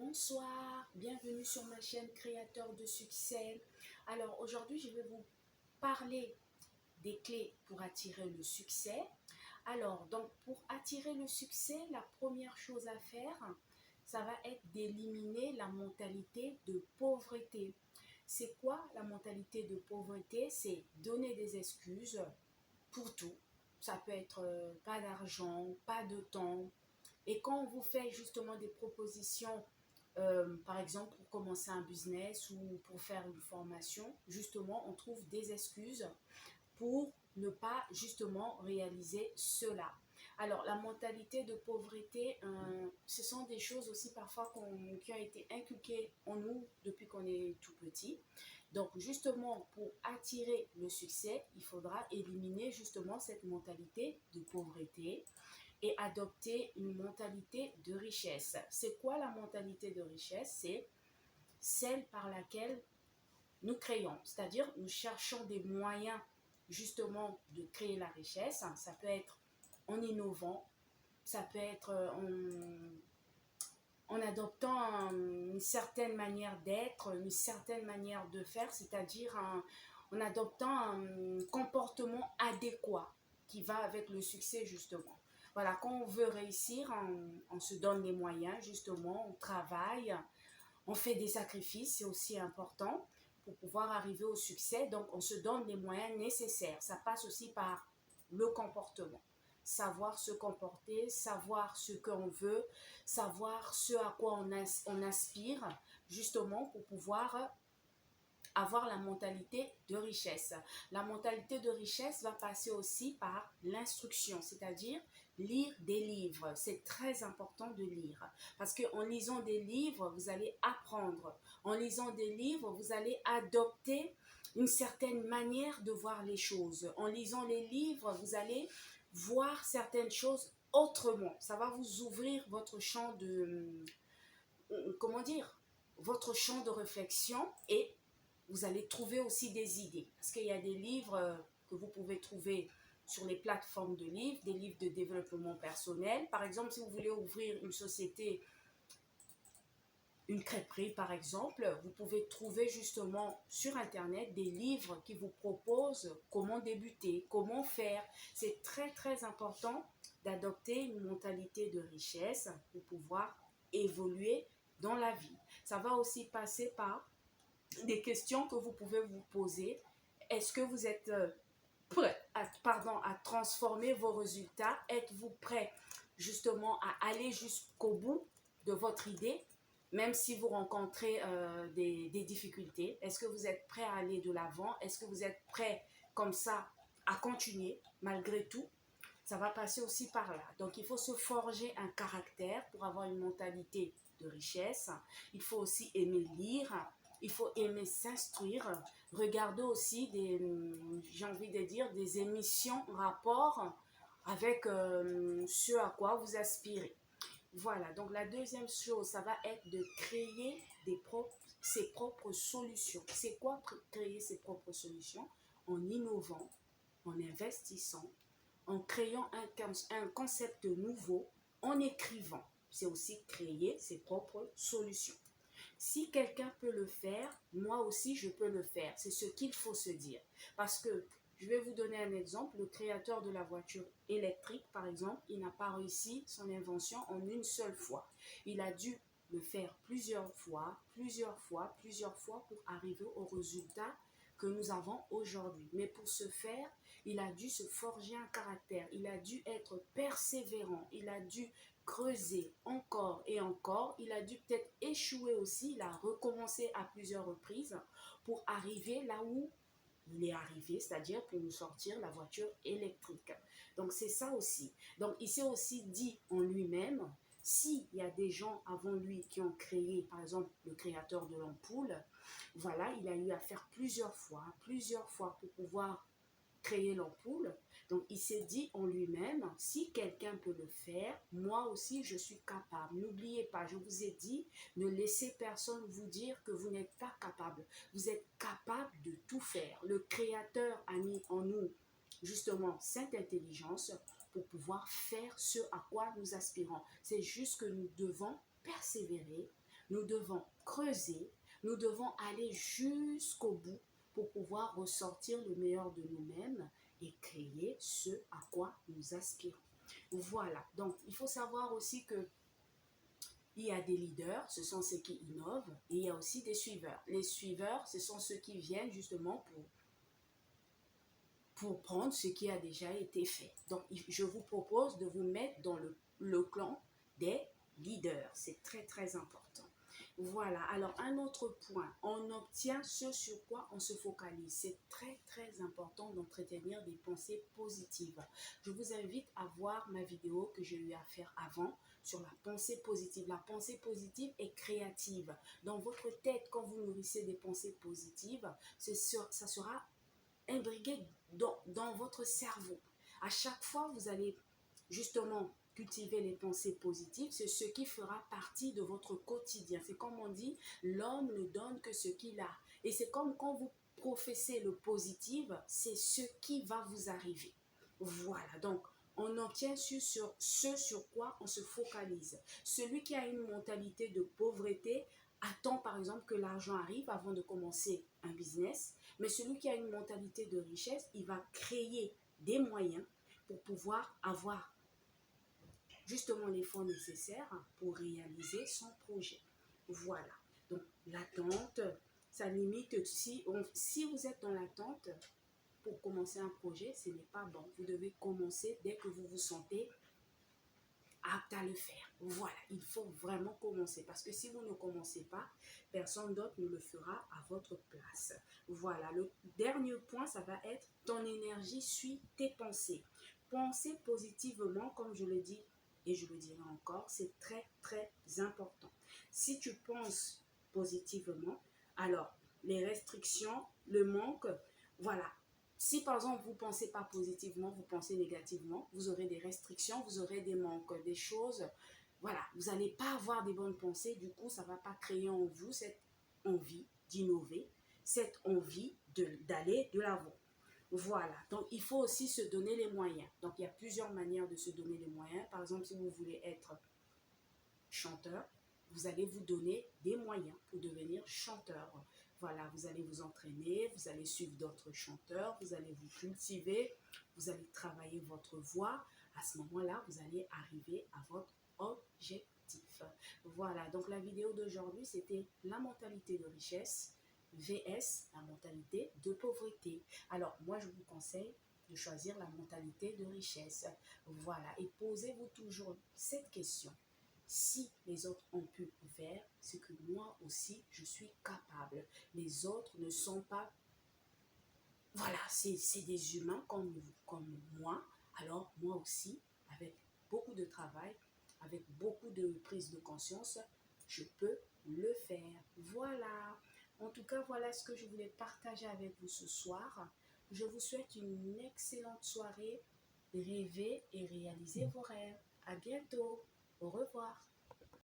Bonsoir, bienvenue sur ma chaîne Créateur de succès. Alors aujourd'hui, je vais vous parler des clés pour attirer le succès. Alors, donc pour attirer le succès, la première chose à faire, ça va être d'éliminer la mentalité de pauvreté. C'est quoi la mentalité de pauvreté? C'est donner des excuses pour tout. Ça peut être pas d'argent, pas de temps. Et quand on vous fait justement des propositions, par exemple pour commencer un business ou pour faire une formation, justement, on trouve des excuses pour ne pas justement réaliser cela. Alors, la mentalité de pauvreté, ce sont des choses aussi parfois qui ont été inculquées en nous depuis qu'on est tout petit. Donc, justement, pour attirer le succès, il faudra éliminer justement cette mentalité de pauvreté et adopter une mentalité de richesse. C'est quoi la mentalité de richesse? C'est celle par laquelle nous créons, c'est-à-dire nous cherchons des moyens justement de créer la richesse. Ça peut être en innovant, ça peut être en adoptant une certaine manière d'être, une certaine manière de faire, c'est-à-dire en adoptant un comportement adéquat qui va avec le succès justement. Voilà, quand on veut réussir, on se donne les moyens justement, on travaille, on fait des sacrifices, c'est aussi important pour pouvoir arriver au succès. Donc, on se donne les moyens nécessaires. Ça passe aussi par le comportement. Savoir se comporter, savoir ce qu'on veut, savoir ce à quoi on aspire, justement pour pouvoir avoir la mentalité de richesse. La mentalité de richesse va passer aussi par l'instruction, c'est-à-dire lire des livres. C'est très important de lire parce qu'en lisant des livres, vous allez apprendre. En lisant des livres, vous allez adopter une certaine manière de voir les choses. En lisant les livres, vous allez voir certaines choses autrement. Ça va vous ouvrir votre champ de, comment dire, votre champ de réflexion et vous allez trouver aussi des idées. Parce qu'il y a des livres que vous pouvez trouver sur les plateformes de livres, des livres de développement personnel. Par exemple, si vous voulez ouvrir une société, une crêperie par exemple, vous pouvez trouver justement sur Internet des livres qui vous proposent comment débuter, comment faire. C'est très très important d'adopter une mentalité de richesse pour pouvoir évoluer dans la vie. Ça va aussi passer par des questions que vous pouvez vous poser. Est-ce que vous êtes prêt à transformer vos résultats? Êtes-vous prêt justement à aller jusqu'au bout de votre idée, même si vous rencontrez des difficultés? Est-ce que vous êtes prêt à aller de l'avant? Est-ce que vous êtes prêt comme ça à continuer malgré tout? Ça va passer aussi par là. Donc, il faut se forger un caractère pour avoir une mentalité de richesse. Il faut aussi aimer lire. Il faut aimer s'instruire. Regarder aussi j'ai envie de dire, des émissions rapport avec ce à quoi vous aspirez. Voilà, donc la deuxième chose, ça va être de créer ses propres solutions. C'est quoi créer ses propres solutions? En innovant, en investissant, en créant un concept nouveau, en écrivant. C'est aussi créer ses propres solutions. Si quelqu'un peut le faire, moi aussi je peux le faire. C'est ce qu'il faut se dire. Parce que, je vais vous donner un exemple, le créateur de la voiture électrique, par exemple, il n'a pas réussi son invention en une seule fois. Il a dû le faire plusieurs fois pour arriver au résultat que nous avons aujourd'hui. Mais pour ce faire, il a dû se forger un caractère, il a dû être persévérant, il a dû creuser encore et encore, il a dû peut-être échouer aussi, il a recommencé à plusieurs reprises pour arriver là où il est arrivé, c'est-à-dire pour nous sortir la voiture électrique. Donc c'est ça aussi. Donc il s'est aussi dit en lui-même, s'il y a des gens avant lui qui ont créé, par exemple le créateur de l'ampoule, voilà, il a eu à faire plusieurs fois pour pouvoir créer l'ampoule. Donc il s'est dit en lui-même, si quelqu'un peut le faire, moi aussi je suis capable. N'oubliez pas, je vous ai dit, ne laissez personne vous dire que vous n'êtes pas capable. Vous êtes capable de tout faire. Le Créateur a mis en nous justement cette intelligence pour pouvoir faire ce à quoi nous aspirons. C'est juste que nous devons persévérer, Nous devons creuser, nous devons aller jusqu'au bout pour pouvoir ressortir le meilleur de nous-mêmes et créer ce à quoi nous aspirons. Voilà, donc il faut savoir aussi que il y a des leaders, ce sont ceux qui innovent, et il y a aussi des suiveurs. Les suiveurs, ce sont ceux qui viennent justement pour prendre ce qui a déjà été fait. Donc, je vous propose de vous mettre dans le clan des leaders. C'est très, très important. Voilà. Alors, un autre point, on obtient ce sur quoi on se focalise. C'est très, très important d'entretenir des pensées positives. Je vous invite à voir ma vidéo que j'ai eu à faire avant sur la pensée positive. La pensée positive est créative. Dans votre tête, quand vous nourrissez des pensées positives, ça sera imbriqué dans votre cerveau. À chaque fois, vous allez justement cultiver les pensées positives. C'est ce qui fera partie de votre quotidien. C'est comme on dit, l'homme ne donne que ce qu'il a. Et c'est comme quand vous professez le positif, c'est ce qui va vous arriver. Voilà, donc on obtient sur ce sur quoi on se focalise. Celui qui a une mentalité de pauvreté attend par exemple que l'argent arrive avant de commencer un business, mais celui qui a une mentalité de richesse, il va créer des moyens pour pouvoir avoir justement les fonds nécessaires pour réaliser son projet. Voilà. Donc l'attente, ça limite, si vous êtes dans l'attente pour commencer un projet, ce n'est pas bon. Vous devez commencer dès que vous vous sentez apte à le faire. Voilà, il faut vraiment commencer parce que si vous ne commencez pas, personne d'autre ne le fera à votre place. Voilà, le dernier point, ça va être ton énergie suit tes pensées. Penser positivement, comme je le dis et je le dirai encore, c'est très très important. Si tu penses positivement, alors les restrictions, le manque, voilà. Si par exemple vous ne pensez pas positivement, vous pensez négativement, vous aurez des restrictions, vous aurez des manques, des choses. Voilà, vous n'allez pas avoir des bonnes pensées, du coup ça ne va pas créer en vous cette envie d'innover, cette envie d'aller de l'avant. Voilà, donc il faut aussi se donner les moyens. Donc il y a plusieurs manières de se donner les moyens. Par exemple, si vous voulez être chanteur, vous allez vous donner des moyens pour devenir chanteur. Voilà, vous allez vous entraîner, vous allez suivre d'autres chanteurs, vous allez vous cultiver, vous allez travailler votre voix. À ce moment-là, vous allez arriver à votre objectif. Voilà, donc la vidéo d'aujourd'hui, c'était la mentalité de richesse vs la mentalité de pauvreté. Alors, moi, je vous conseille de choisir la mentalité de richesse. Voilà, et posez-vous toujours cette question. Si les autres ont pu faire, c'est que moi aussi, je suis capable. Les autres ne sont pas... Voilà, c'est des humains comme moi. Alors, moi aussi, avec beaucoup de travail, avec beaucoup de prise de conscience, je peux le faire. Voilà. En tout cas, voilà ce que je voulais partager avec vous ce soir. Je vous souhaite une excellente soirée. Rêvez et réalisez vos rêves. À bientôt. Au revoir.